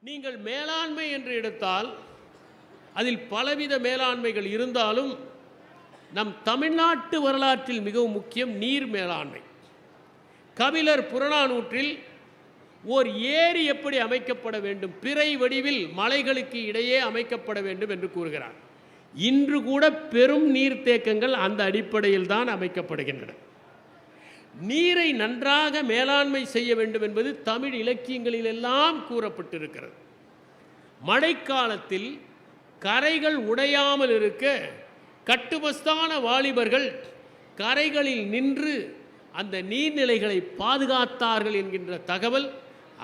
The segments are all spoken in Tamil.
நீங்கள் மேலாண்மை என்று எடுத்தால் அதில் பலவித மேலாண்மைகள் இருந்தாலும் நம் தமிழ்நாட்டு வரலாற்றில் மிகவும் முக்கியம் நீர் மேலாண்மை. கபிலர் புறநானூற்றில் ஓர் ஏரி எப்படி அமைக்கப்பட வேண்டும், பிறை வடிவில் மலைகளுக்கு இடையே அமைக்கப்பட வேண்டும் என்று கூறுகிறார். இன்று கூட பெரும் நீர்த்தேக்கங்கள் அந்த அடிப்படையில் தான் அமைக்கப்படுகின்றன. நீரை நன்றாக மேலாண்மை செய்ய வேண்டும் என்பது தமிழ் இலக்கியங்களிலெல்லாம் கூறப்பட்டிருக்கிறது. மழைக்காலத்தில் கரைகள் உடையாமல் இருக்க கட்டுமஸ்தான வாலிபர்கள் கரைகளில் நின்று அந்த நீர்நிலைகளை பாதுகாத்தார்கள் என்கின்ற தகவல்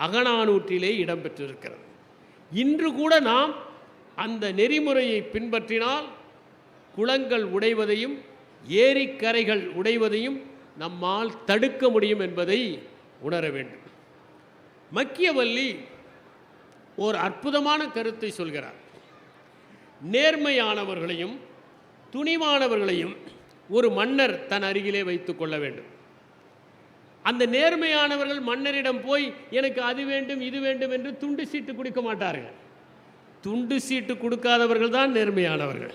அகநானூற்றிலே இடம்பெற்றிருக்கிறது. இன்று கூட நாம் அந்த நெறிமுறையை பின்பற்றினால் குளங்கள் உடைவதையும் ஏரிக்கரைகள் உடைவதையும் நம்மால் தடுக்க முடியும் என்பதை உணர வேண்டும். மக்கியவல்லி ஓர் அற்புதமான கருத்தை சொல்கிறார். நேர்மையானவர்களையும் துணிவானவர்களையும் ஒரு மன்னர் தன் அருகிலே வைத்து கொள்ள வேண்டும். அந்த நேர்மையானவர்கள் மன்னரிடம் போய் எனக்கு அது வேண்டும் இது வேண்டும் என்று துண்டு சீட்டு கொடுக்க மாட்டார்கள். துண்டு சீட்டு கொடுக்காதவர்கள் தான் நேர்மையானவர்கள்.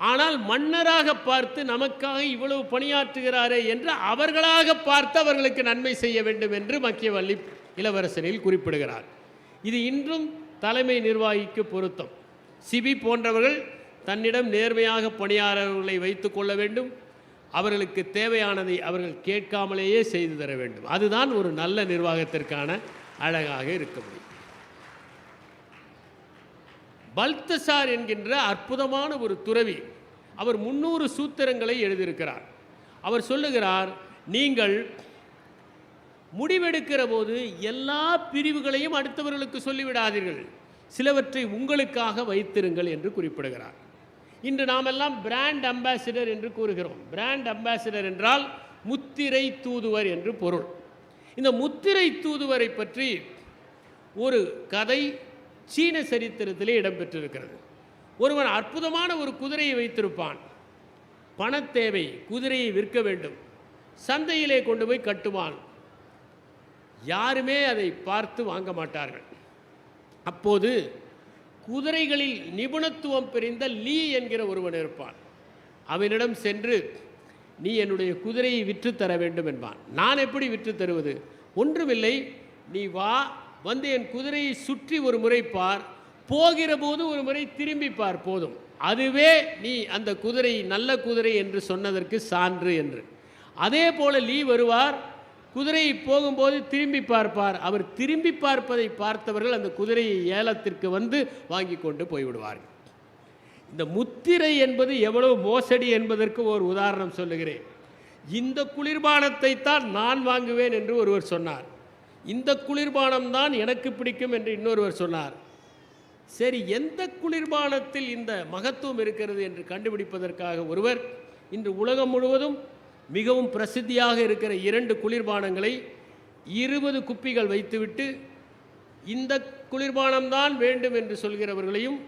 ஆனால் மன்னராக பார்த்து நமக்காக இவ்வளவு பணியாற்றுகிறாரே என்று அவர்களாக பார்த்து அவர்களுக்கு நன்மை செய்ய வேண்டும் என்று மக்கியவல்லி இளவரசனில் குறிப்பிடுகிறார். இது இன்றும் தலைமை நிர்வாகிக்கு பொருத்தம். சிபி போன்றவர்கள் தன்னிடம் நேர்மையாக பணியாளர்களை வைத்து கொள்ள வேண்டும். அவர்களுக்கு தேவையானதை அவர்கள் கேட்காமலேயே செய்து தர வேண்டும். அதுதான் ஒரு நல்ல நிர்வாகத்திற்கான அழகாக இருக்க முடியும். பல்தசார் என்கின்ற அற்புதமான ஒரு துறவி, அவர் 300 சூத்திரங்களை எழுதியிருக்கிறார். அவர் சொல்லுகிறார், நீங்கள் முடிவெடுக்கிற போது எல்லா பிரிவுகளையும் அடுத்தவர்களுக்கு சொல்லிவிடாதீர்கள், சிலவற்றை உங்களுக்காக வைத்திருங்கள் என்று குறிப்பிடுகிறார். இன்று நாம் எல்லாம் பிராண்ட் அம்பாசிடர் என்று கூறுகிறோம். பிராண்ட் அம்பாசிடர் என்றால் முத்திரை தூதுவர் என்று பொருள். இந்த முத்திரை தூதுவரை பற்றி ஒரு கதை சீன சரித்திரத்திலே இடம்பெற்றிருக்கிறது. ஒருவன் அற்புதமான ஒரு குதிரையை வைத்திருப்பான். பணத்தேவை, குதிரையை விற்க வேண்டும். சந்தையிலே கொண்டு போய் கட்டுவான். யாருமே அதை பார்த்து வாங்க மாட்டார்கள். அப்போது குதிரைகளில் நிபுணத்துவம் பெறிந்த லீ என்கிற ஒருவன் இருப்பான். அவனிடம் சென்று, நீ என்னுடைய குதிரையை விற்று தர வேண்டும் என்பான். நான் எப்படி விற்று தருவது? ஒன்றுமில்லை, நீ வா, வந்து என் குதிரையை சுற்றி ஒரு முறை பார், போகிற போது ஒரு முறை திரும்பி பார், போதும். அதுவே நீ அந்த குதிரை நல்ல குதிரை என்று சொன்னதற்கு சான்று என்று. அதே போல லீ வருவார், குதிரையை போகும்போது திரும்பி பார்ப்பார். அவர் திரும்பி பார்ப்பதை பார்த்தவர்கள் அந்த குதிரையை ஏலத்திற்கு வந்து வாங்கி கொண்டு போய்விடுவார்கள். இந்த முத்திரை என்பது எவ்வளவு மோசடி என்பதற்கு ஒரு உதாரணம் சொல்லுகிறேன். இந்த குளிர்பானத்தை தான் நான் வாங்குவேன் என்று ஒருவர் சொன்னார். இந்த குளிர்பானம் தான் எனக்கு பிடிக்கும் என்று இன்னொருவர் சொன்னார். சரி, எந்த குளிர்பானத்தில் இந்த மகத்துவம் இருக்கிறது என்று கண்டுபிடிப்பதற்காக ஒருவர் இன்று உலகம் முழுவதும் மிகவும் பிரசித்தியாக இருக்கிற 2 குளிர்பானங்களை 20 குப்பிகள் வைத்துவிட்டு இந்த குளிர்பானம்தான் வேண்டும் என்று சொல்கிறவர்களையும்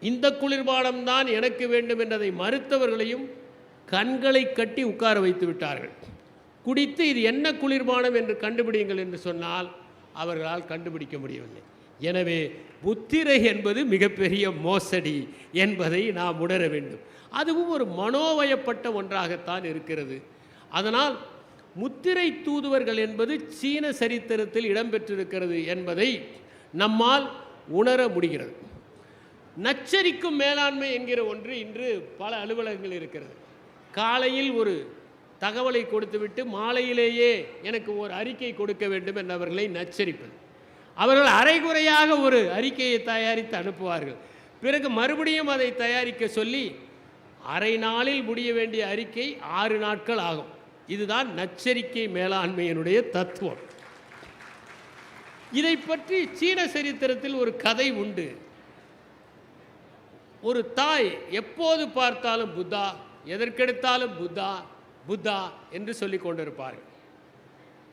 இந்த குளிர்பானம்தான் எனக்கு வேண்டும் என்றதை மறுத்தவர்களையும் கண்களை கட்டி உட்கார வைத்து விட்டார்கள். குடித்து இது என்ன குளிர்பானம் என்று கண்டுபிடிங்கள் என்று சொன்னால் அவர்களால் கண்டுபிடிக்க முடியவில்லை. எனவே முத்திரை என்பது மிகப்பெரிய மோசடி என்பதை நாம் உணர வேண்டும். அதுவும் ஒரு மனோவயப்பட்ட ஒன்றாகத்தான் இருக்கிறது. அதனால் முத்திரை தூதுவர்கள் என்பது சீன சரித்திரத்தில் இடம்பெற்றிருக்கிறது என்பதை நம்மால் உணர முடிகிறது. நச்சரிக்கும் மேலாண்மை என்கிற ஒன்று இன்று பல அலுவலகங்கள் இருக்கிறது. காலையில் ஒரு தகவலை கொடுத்துவிட்டு மாலையிலேயே எனக்கு ஒரு அறிக்கை கொடுக்க வேண்டும் என்றவர்களை நச்சரிப்பது. அவர்கள் அரைகுறையாக ஒரு அறிக்கையை தயாரித்து அனுப்புவார்கள். பிறகு மறுபடியும் அதை தயாரிக்க சொல்லி அரை நாளில் முடிய வேண்டிய அறிக்கை 6 நாட்கள் ஆகும். இதுதான் நச்சரிக்கை மேலாண்மையினுடைய தத்துவம். இதை பற்றி சீன சரித்திரத்தில் ஒரு கதை உண்டு. ஒரு தாய் எப்போது பார்த்தாலும் புத்தா, எதற்கெடுத்தாலும் புத்தா புத்தா என்று சொல்லி கொண்டிருப்பார்கள்.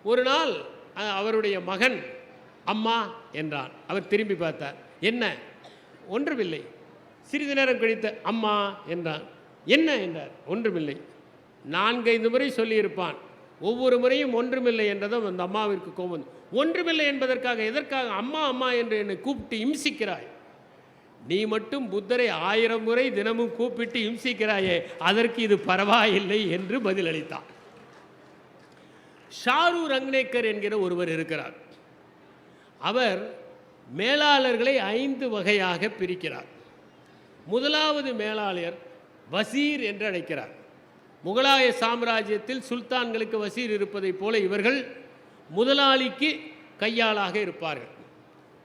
ஒரு நாள் அவருடைய மகன் அம்மா என்றான். அவர் திரும்பி பார்த்தார். என்ன? ஒன்றுமில்லை. சிறிது நேரம் கழித்து அம்மா என்றான். என்ன என்றார். ஒன்றுமில்லை. 4-5 முறை சொல்லியிருப்பான். ஒவ்வொரு முறையும் ஒன்றுமில்லை என்றதும் அந்த அம்மாவிற்கு கோபம். ஒன்றுமில்லை என்பதற்காக எதற்காக அம்மா அம்மா என்று என்னை கூப்பிட்டு இம்சிக்கிறாய்? நீ மட்டும் புத்தரை 1000 முறை தினமும் கூப்பிட்டு இம்சிக்கிறாயே, அதற்கு இது பரவாயில்லை என்று பதிலளித்தார். ஷாரு ரங்னேக்கர் என்கிற ஒருவர் இருக்கிறார். அவர் மேலாளர்களை 5 வகையாக பிரிக்கிறார். முதலாவது மேலாளர் வசீர் என்று அழைக்கிறார். முகலாய சாம்ராஜ்யத்தில் சுல்தான்களுக்கு வசீர் இருப்பதைப் போல இவர்கள் முதலாளிக்கு கையாளாக இருப்பார்கள்.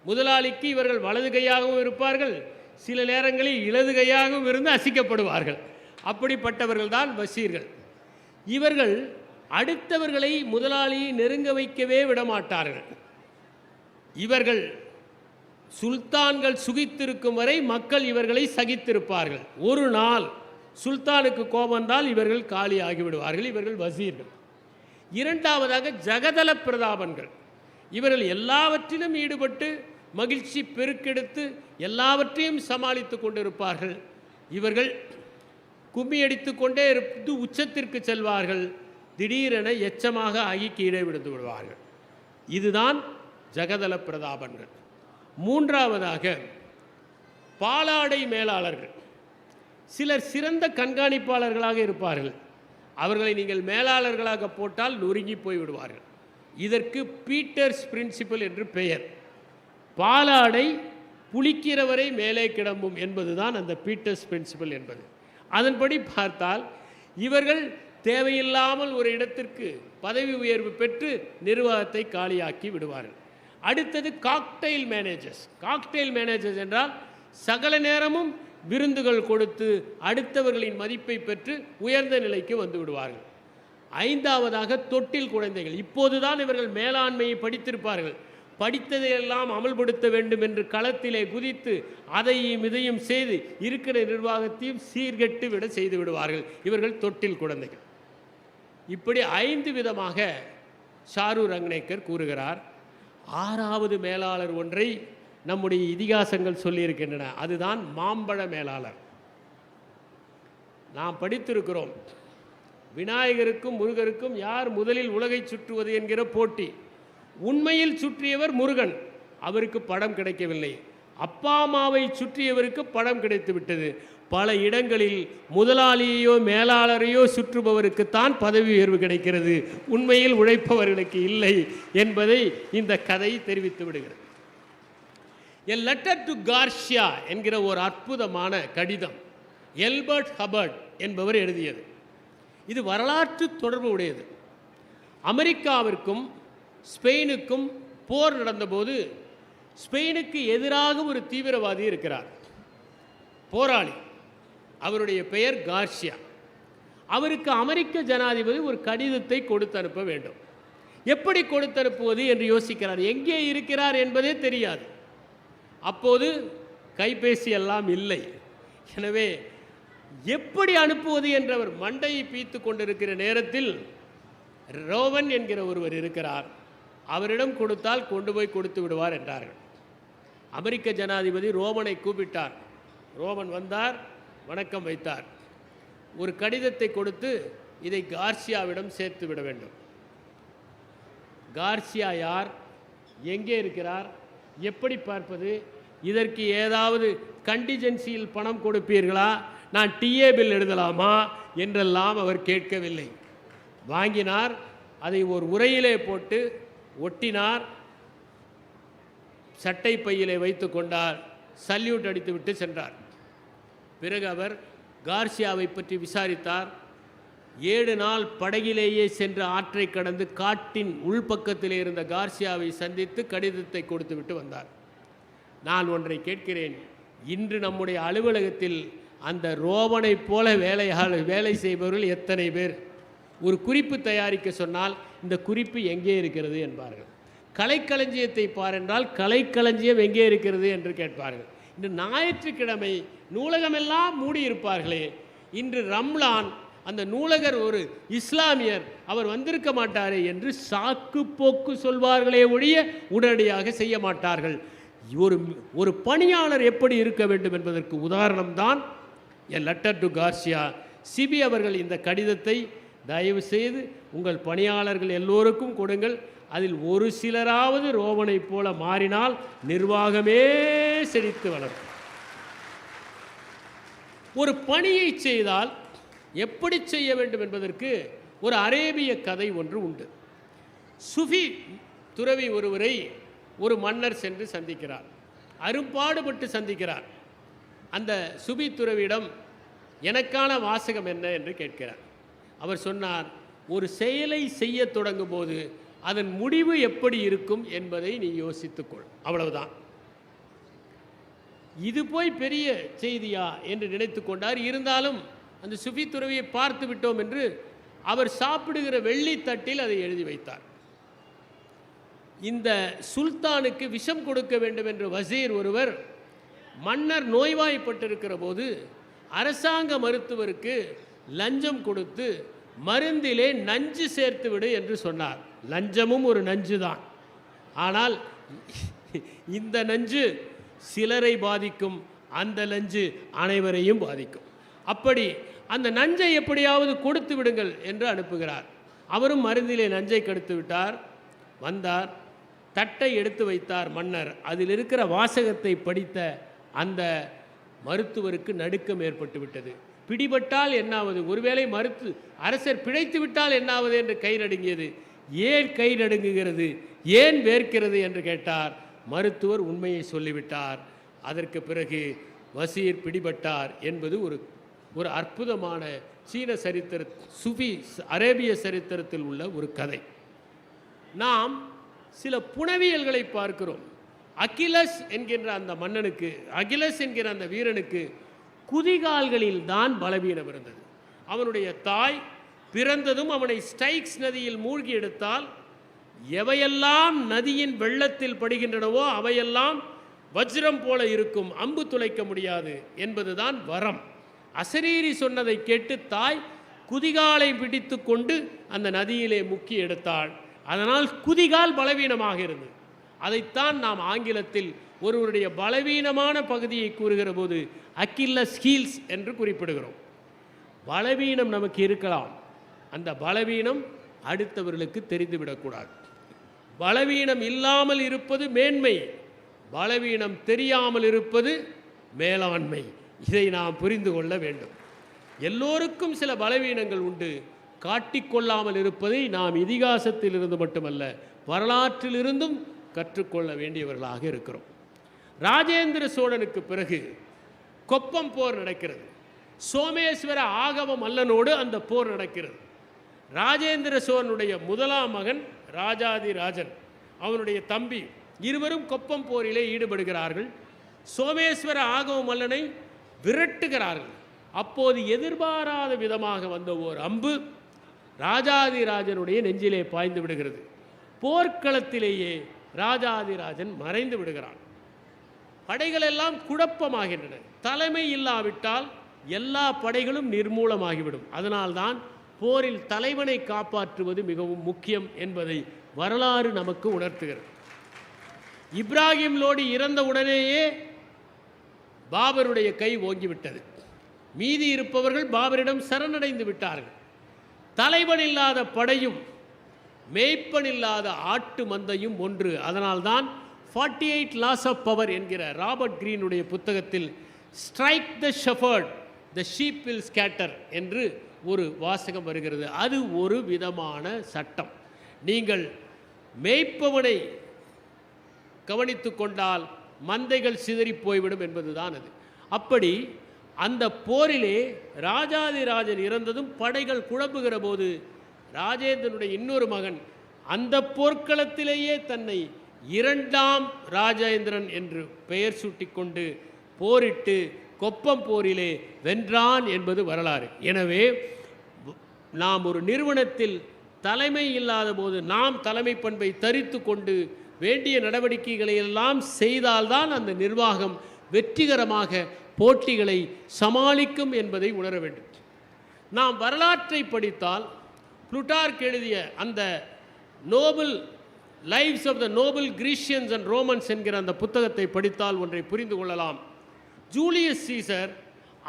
முதலாளிக்கு இவர்கள் வலது கையாகவும் இருப்பார்கள், சில நேரங்களில் இடது கையாகவும் இருந்து அசிக்கப்படுவார்கள். அப்படிப்பட்டவர்கள் தான் வசீர்கள். இவர்கள் அடுத்தவர்களை முதலாளியை நெருங்க வைக்கவே விடமாட்டார்கள். இவர்கள் சுல்தான்கள் சுகித்திருக்கும் வரை மக்கள் இவர்களை சகித்திருப்பார்கள். ஒரு நாள் சுல்தானுக்கு கோபம் வந்தால் இவர்கள் காலி ஆகிவிடுவார்கள். இவர்கள் வசீர்கள். இரண்டாவதாக ஜகதல பிரதாபன்கள். இவர்கள் எல்லாவற்றிலும் ஈடுபட்டு மகிழ்ச்சி பெருக்கெடுத்து எல்லாவற்றையும் சமாளித்து கொண்டிருப்பார்கள். இவர்கள் கும்மியடித்து கொண்டே இருந்து உச்சத்திற்கு செல்வார்கள். திடீரென எச்சமாக ஆகி கீழே விழுந்து விடுவார்கள். இதுதான் ஜகதல பிரதாபன்கள். மூன்றாவதாக பாலாடை மேலாளர்கள். சிலர் சிறந்த கண்காணிப்பாளர்களாக இருப்பார்கள். அவர்களை நீங்கள் மேலாளர்களாக போட்டால் நொறுங்கி போய்விடுவார்கள். இதற்கு பீட்டர்ஸ் பிரின்சிபல் என்று பெயர். பாலாடை புளிக்கிறவரை மேலே கிளம்பும் என்பதுதான் அந்த பீட்டர்ஸ் பிரின்சிபல் என்பது. அதன்படி பார்த்தால் இவர்கள் தேவையில்லாமல் ஒரு இடத்திற்கு பதவி உயர்வு பெற்று நிர்வாகத்தை காலியாக்கி விடுவார்கள். அடுத்தது காக்டெயில் மேனேஜர்ஸ். காக்டெயில் மேனேஜர்ஸ் என்றால் சகல நேரமும் விருந்துகள் கொடுத்து அடுத்தவர்களின் மதிப்பை பெற்று உயர்ந்த நிலைக்கு வந்து விடுவார்கள். ஐந்தாவதாக தொட்டில் குழந்தைகள். இப்போதுதான் இவர்கள் மேலாண்மையை படித்திருப்பார்கள். படித்ததையெல்லாம் அமல்படுத்த வேண்டும் என்று களத்திலே குதித்து அதையும் இதையும் செய்து இருக்கிற நிர்வாகத்தையும் சீர்கெட்டு விட செய்து விடுவார்கள். இவர்கள் தொட்டில் குழந்தைகள். இப்படி 5 விதமாக ஷாரு ரங்னேக்கர் கூறுகிறார். 6வது மேலாளர் ஒன்றை நம்முடைய இதிகாசங்கள் சொல்லியிருக்கின்றன. அதுதான் மாம்பழ மேலாளர். நாம் படித்திருக்கிறோம், விநாயகருக்கும் முருகருக்கும் யார் முதலில் உலகை சுற்றுவது என்கிற போட்டி. உண்மையில் சுற்றியவர் முருகன், அவருக்கு படம் கிடைக்கவில்லை. அப்பா அம்மாவை சுற்றியவருக்கு படம் கிடைத்து விட்டது. பல இடங்களில் முதலாளியையோ மேலாளரையோ சுற்றுபவருக்குத்தான் பதவி உயர்வு கிடைக்கிறது, உண்மையில் உழைப்பவர்களுக்கு இல்லை என்பதை இந்த கதை தெரிவித்து விடுகிறது. எ லெட்டர் டு கார்ஷியா என்கிற ஒரு அற்புதமான கடிதம் எல்பர்ட் ஹபர்ட் என்பவர் எழுதியது. இது வரலாற்று தொடர்பு உடையது. அமெரிக்காவிற்கும் ஸ்பெயினுக்கும் போர் நடந்தபோது ஸ்பெயினுக்கு எதிராக ஒரு தீவிரவாதி இருக்கிறார், போராளி. அவருடைய பெயர் கார்ஷியா. அவருக்கு அமெரிக்க ஜனாதிபதி ஒரு கடிதத்தை கொடுத்து அனுப்ப வேண்டும். எப்படி கொடுத்து அனுப்புவது என்று யோசிக்கிறார். எங்கே இருக்கிறார் என்பதே தெரியாது. அப்போது கைபேசி எல்லாம் இல்லை. எனவே எப்படி அனுப்புவது என்றவர் மண்டையை பீத்து கொண்டிருக்கிற நேரத்தில் ரோவன் என்கிற ஒருவர் இருக்கிறார். அவரிடம் கொடுத்தால் கொண்டு போய் கொடுத்து விடுவார் என்றார்கள். அமெரிக்க ஜனாதிபதி ரோமனை கூப்பிட்டார். ரோமன் வந்தார், வணக்கம் வைத்தார். ஒரு கடிதத்தை கொடுத்து இதை கார்ஷியாவிடம் சேர்த்து விட வேண்டும். கார்ஷியா யார், எங்கே இருக்கிறார், எப்படி பார்ப்பது, இதற்கு ஏதாவது கண்டிஜென்சியில் பணம் கொடுப்பீர்களா, நான் டிஏ பில் எழுதலாமா என்றெல்லாம் அவர் கேட்கவில்லை. வாங்கினார், அதை ஒரு உரையிலே போட்டு ஒட்டினார், சட்டை பையிலே வைத்து கொண்டார், சல்யூட் அடித்துவிட்டு சென்றார். பிறகு அவர் கார்ஷியாவை பற்றி விசாரித்தார். 7 நாள் படகிலேயே சென்று ஆற்றை கடந்து காட்டின் உள்பக்கத்திலே இருந்த கார்ஷியாவை சந்தித்து கடிதத்தை கொடுத்து விட்டு வந்தார். நான் ஒன்றை கேட்கிறேன், இன்று நம்முடைய அலுவலகத்தில் அந்த ரோவனைப் போல வேலை செய்பவர்கள் எத்தனை பேர்? ஒரு குறிப்பு தயாரிக்க சொன்னால் இந்த குறிப்பு எங்கே இருக்கிறது என்பார்கள். கலைக்களஞ்சியத்தை பாரென்றால் கலைக்களஞ்சியம் எங்கே இருக்கிறது என்று கேட்பார்கள். இன்று ஞாயிற்றுக்கிழமை நூலகமெல்லாம் மூடியிருப்பார்களே, இன்று ரம்லான், அந்த நூலகர் ஒரு இஸ்லாமியர், அவர் வந்திருக்க மாட்டாரே என்று சாக்கு போக்கு சொல்வார்களே ஒழிய உடனடியாக செய்ய மாட்டார்கள். ஒரு பணியாளர் எப்படி இருக்க வேண்டும் என்பதற்கு உதாரணம்தான் எ லெட்டர் டு கார்ஷியா. சிபி அவர்கள் இந்த கடிதத்தை தயவு செய்து உங்கள் பணியாளர்கள் எல்லோருக்கும் கொடுங்கள். அதில் ஒரு சிலராவது ரோமனைப் போல மாறினால் நிர்வாகமே செழித்து வளரும். ஒரு பணியை செய்தால் எப்படி செய்ய வேண்டும் என்பதற்கு ஒரு அரேபிய கதை ஒன்று உண்டு. சுஃபி துறவி ஒருவரை ஒரு மன்னர் சென்று சந்திக்கிறார். அரும்பாடுபட்டு சந்திக்கிறார். அந்த சுபி துறவியிடம் எனக்கான வாசகம் என்ன என்று கேட்கிறார். அவர் சொன்னார், ஒரு செயலை செய்ய தொடங்கும் போது அதன் முடிவு எப்படி இருக்கும் என்பதை நீ யோசித்துக்கொள், அவ்வளவுதான். இது போய் பெரிய செய்தியா என்று நினைத்து கொண்டார். இருந்தாலும் அந்த சுஃபி துறவியை பார்த்து விட்டோம் என்று அவர் சாப்பிடுகிற வெள்ளித்தட்டில் அதை எழுதி வைத்தார். இந்த சுல்தானுக்கு விஷம் கொடுக்க வேண்டும் என்று வசீர் ஒருவர் மன்னர் நோய்வாய்ப்பட்டிருக்கிற போது அரசாங்க மருத்துவருக்கு லஞ்சம் கொடுத்து மருந்திலே நஞ்சு சேர்த்து விடு என்று சொன்னார். லஞ்சமும் ஒரு நஞ்சு தான். ஆனால் இந்த நஞ்சு சிலரை பாதிக்கும், அந்த நஞ்சு அனைவரையும் பாதிக்கும். அப்படி அந்த நஞ்சை எப்படியாவது கொடுத்து விடுங்கள் என்று அனுப்புகிறார். அவரும் மருந்திலே நஞ்சை கெடுத்து விட்டார். வந்தார், தட்டை எடுத்து வைத்தார் மன்னர். அதில் இருக்கிற வாசகத்தை படித்த அந்த மருத்துவருக்கு நடுக்கம் ஏற்பட்டு விட்டது. பிடிபட்டால் என்னாவது, ஒருவேளை அரசர் பிழைத்து விட்டால் என்னாவது என்று கை நடுங்கியது. ஏன் கை நடுங்குகிறது, ஏன் வேர்க்கிறது என்று கேட்டார். மருத்துவர் உண்மையை சொல்லிவிட்டார். அதற்கு பிறகு வசீர் பிடிபட்டார் என்பது ஒரு அற்புதமான சீன சரித்திர சுஃபி அரேபிய சரித்திரத்தில் உள்ள ஒரு கதை. நாம் சில புனவியல்களை பார்க்கிறோம். அகிலஸ் என்கின்ற அந்த மன்னனுக்கு, அகிலஸ் என்கிற அந்த வீரனுக்கு குதிகால்களில் தான் பலவீனம் இருந்தது. அவனுடைய தாய் பிறந்ததும் அவனை ஸ்டைக்ஸ் நதியில் மூழ்கி எடுத்தால் எவையெல்லாம் நதியின் வெள்ளத்தில் படுகின்றனவோ அவையெல்லாம் வஜ்ரம் போல இருக்கும், அம்பு துளைக்க முடியாது என்பதுதான் வரம். அசரீரி சொன்னதை கேட்டு தாய் குதிகாலை பிடித்து கொண்டு அந்த நதியிலே முக்கி எடுத்தாள். அதனால் குதிகால் பலவீனமாக இருந்தது. அதைத்தான் நாம் ஆங்கிலத்தில் ஒருவருடைய பலவீனமான பகுதியை கூறுகிற போது அக்கில்லஸ் ஹீல்ஸ் என்று குறிப்பிடுகிறோம். பலவீனம் நமக்கு இருக்கலாம், அந்த பலவீனம் அடுத்தவர்களுக்கு தெரிந்துவிடக்கூடாது. பலவீனம் இல்லாமல் இருப்பது மேன்மை, பலவீனம் தெரியாமல் இருப்பது மேலாண்மை. இதை நாம் புரிந்து கொள்ள வேண்டும். எல்லோருக்கும் சில பலவீனங்கள் உண்டு. காட்டிக்கொள்ளாமல் இருப்பதை நாம் இதிகாசத்தில் இருந்து மட்டுமல்ல, வரலாற்றிலிருந்தும் கற்றுக்கொள்ள வேண்டியவர்களாக இருக்கிறோம். ராஜேந்திர சோழனுக்கு பிறகு கொப்பம் போர் நடக்கிறது. சோமேஸ்வர ஆகவ மல்லனோடு அந்த போர் நடக்கிறது. ராஜேந்திர சோழனுடைய முதலாம் மகன் ராஜாதிராஜன், அவனுடைய தம்பி, இருவரும் கொப்பம் போரிலே ஈடுபடுகிறார்கள். சோமேஸ்வர ஆகவ மல்லனை விரட்டுகிறார்கள். அப்போது எதிர்பாராத விதமாக வந்த ஓர் அம்பு ராஜாதிராஜனுடைய நெஞ்சிலே பாய்ந்து விடுகிறது. போர்க்களத்திலேயே ராஜாதிராஜன் மறைந்து விடுகிறான். படைகள் எல்லாம் குழப்பமாகின்றன. தலைமை இல்லாவிட்டால் எல்லா படைகளும் நிர்மூலமாகிவிடும். அதனால்தான் போரில் தலைவனை காப்பாற்றுவது மிகவும் முக்கியம் என்பதை வரலாறு நமக்கு உணர்த்துகிறது. இப்ராஹிம் லோடி இறந்த உடனேயே பாபருடைய கை ஓங்கிவிட்டது. மீதி இருப்பவர்கள் பாபரிடம் சரணடைந்து விட்டார்கள். தலைவன் இல்லாத படையும் மேய்ப்பன் இல்லாத ஆட்டு மந்தையும் ஒன்று. அதனால்தான் 48 லாஸ் ஆஃப் பவர் என்கிற ராபர்ட் கிரீனுடைய புத்தகத்தில் strike the shepherd the sheep will scatter என்று ஒரு வாசகம் வருகிறது. அது ஒரு விதமான சட்டம். நீங்கள் மேய்ப்பவனை கவனித்து கொண்டால் மந்தைகள் சிதறி போய்விடும் என்பதுதான் அது. அப்படி அந்த போரிலே ராஜாதிராஜன் இறந்ததும் படைகள் குழம்புகிற போது ராஜேந்திரனுடைய இன்னொரு மகன் அந்த போர்க்களத்திலேயே தன்னை இரண்டாம் ராஜேந்திரன் என்று பெயர் சூட்டிக்கொண்டு போரிட்டு கொப்பம் போரிலே வென்றான் என்பது வரலாறு. எனவே நாம் ஒரு நிறுவனத்தில் தலைமை இல்லாத போது நாம் தலைமை பண்பை தரித்து கொண்டு வேண்டிய நடவடிக்கைகளை எல்லாம் செய்தால்தான் அந்த நிர்வாகம் வெற்றிகரமாக போட்டிகளை சமாளிக்கும் என்பதை உணர வேண்டும். நாம் வரலாற்றை படித்தால் புளூட்டார்க் எழுதிய அந்த noble lives of the noble Grecians and Romans என்கிற அந்த புத்தகத்தை படித்தால் ஒன்றை புரிந்து கொள்ளலாம். ஜூலியஸ் சீசர்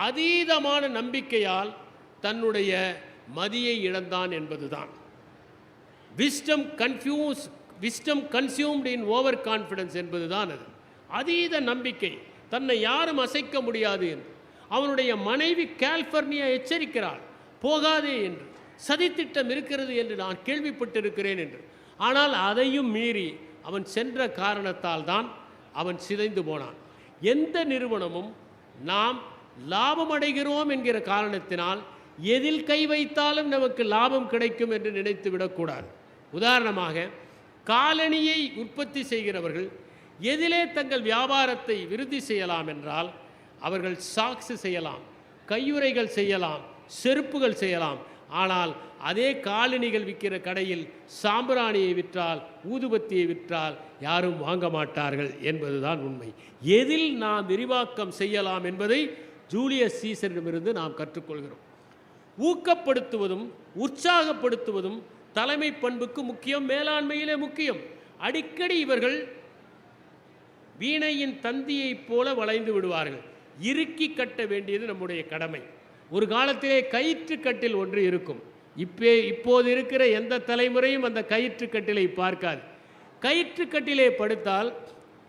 அதீதமான நம்பிக்கையால் தன்னுடைய மதியை இழந்தான் என்பதுதான். விஸ்டம் கன்சியூம்டு இன் ஓவர் கான்ஃபிடன்ஸ் என்பதுதான் அது. அதீத நம்பிக்கை, தன்னை யாரும் அசைக்க முடியாது என்று. அவனுடைய மனைவி கலிஃபோர்னியா எச்சரிக்கிறாள், போகாதே என்று, சதித்திட்டம் இருக்கிறது என்று நான் கேள்விப்பட்டிருக்கிறேன் என்று. ஆனால் அதையும் மீறி அவன் சென்ற காரணத்தால் தான் அவன் சிதைந்து போனான். எந்த நிறுவனமும் நாம் லாபம் அடைகிறோம் என்கிற காரணத்தினால் எதில் கை வைத்தாலும் நமக்கு லாபம் கிடைக்கும் என்று நினைத்து விடக்கூடாது. உதாரணமாக, காலணியை உற்பத்தி செய்கிறவர்கள் எதிலே தங்கள் வியாபாரத்தை விருத்தி செய்யலாம் என்றால், அவர்கள் சாக்ஸ் செய்யலாம், கையுறைகள் செய்யலாம், செருப்புகள் செய்யலாம். ஆனால் அதே காலணிகள் விற்கிற கடையில் சாம்பிராணியை விற்றால், ஊதுபத்தியை விற்றால் யாரும் வாங்க மாட்டார்கள் என்பதுதான் உண்மை. எதில் நாம் விரிவாக்கம் செய்யலாம் என்பதை ஜூலியஸ் சீசரிடமிருந்து நாம் கற்றுக்கொள்கிறோம். ஊக்கப்படுத்துவதும் உற்சாகப்படுத்துவதும் தலைமை பண்புக்கு முக்கியம், மேலாண்மையிலே முக்கியம். அடிக்கடி இவர்கள் வீணையின் தந்தியைப் போல வளைந்து விடுவார்கள். இறுக்கி கட்ட வேண்டியது நம்முடைய கடமை. ஒரு காலத்திலே கயிற்றுக்கட்டில் ஒன்று இருக்கும். இப்போது இருக்கிற எந்த தலைமுறையும் அந்த கயிற்றுக்கட்டிலை பார்க்காது. கயிற்றுக்கட்டிலே படுத்தால்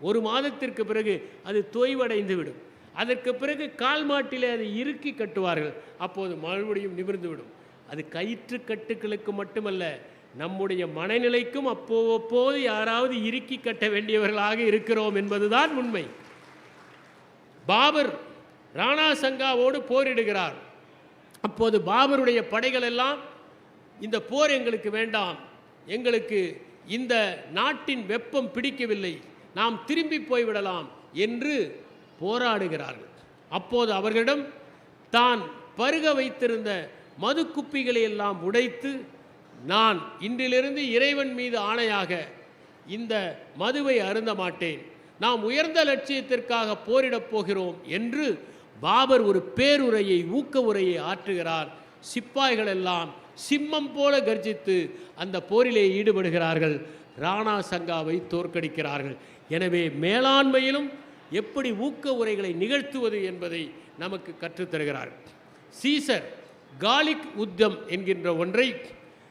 ஒரு மாதத்திற்கு பிறகு அது தொய்வடைந்து விடும். அதற்கு பிறகு கால் மாட்டிலே அதை இறுக்கி கட்டுவார்கள். அப்போது மறுபடியும் நிமிர்ந்து விடும். அது கயிற்றுக்கட்டுகளுக்கு மட்டுமல்ல, நம்முடைய மனநிலைக்கும் அப்போது யாராவது இறுக்கி கட்ட வேண்டியவர்களாக இருக்கிறோம் என்பதுதான் உண்மை. பாபர் ராணா சங்காவோடு போரிடுகிறார். அப்போது பாபருடைய படைகள் எல்லாம், இந்த போர் எங்களுக்கு வேண்டாம், எங்களுக்கு இந்த நாட்டின் வெப்பம் பிடிக்கவில்லை, நாம் திரும்பி போய்விடலாம் என்று போராடுகிறார்கள். அப்போது அவர்களிடம் தான் பருக வைத்திருந்த மது குப்பிகளை எல்லாம் உடைத்து, நான் இன்றிலிருந்து இறைவன் மீது ஆணையாக இந்த மதுவை அருந்த மாட்டேன், நாம் உயர்ந்த லட்சியத்திற்காக போரிடப் போகிறோம் என்று பாபர் ஒரு பேருரையை, ஊக்க உரையை ஆற்றுகிறார். சிப்பாய்கள் எல்லாம் சிம்மம் போல கர்ஜித்து அந்த போரிலே ஈடுபடுகிறார்கள். ராணா சங்காவை தோற்கடிக்கிறார்கள். எனவே மேலாண்மையிலும் எப்படி ஊக்க உரைகளை நிகழ்த்துவது என்பதை நமக்கு கற்றுத்தருகிறார். சீசர் காலிக் யுத்தம் என்கின்ற ஒன்றை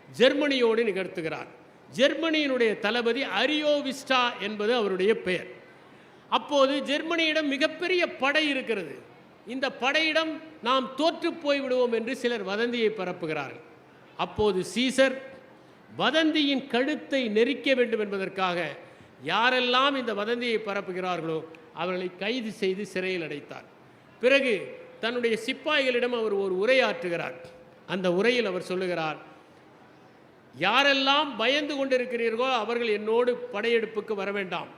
ஜெர்மனியோடு நிகழ்த்துகிறார். ஜெர்மனியினுடைய தளபதி அரியோவிஸ்டா என்பது அவருடைய பெயர். அப்போது ஜெர்மனியிடம் மிகப்பெரிய படை இருக்கிறது. இந்த படையிடம் நாம் தோற்று போய்விடுவோம் என்று சிலர் வதந்தியை பரப்புகிறார்கள். அப்போது சீசர் வதந்தியின் கழுத்தை நெரிக்க வேண்டும் என்பதற்காக யாரெல்லாம் இந்த வதந்தியை பரப்புகிறார்களோ அவர்களை கைது செய்து சிறையில் அடைத்தார். பிறகு தன்னுடைய சிப்பாய்களிடம் அவர் ஒரு உரையாற்றுகிறார். அந்த உரையில் அவர் சொல்லுகிறார், யாரெல்லாம் பயந்து கொண்டிருக்கிறீர்களோ அவர்கள் என்னோடு படையெடுப்புக்கு வர வேண்டாம்,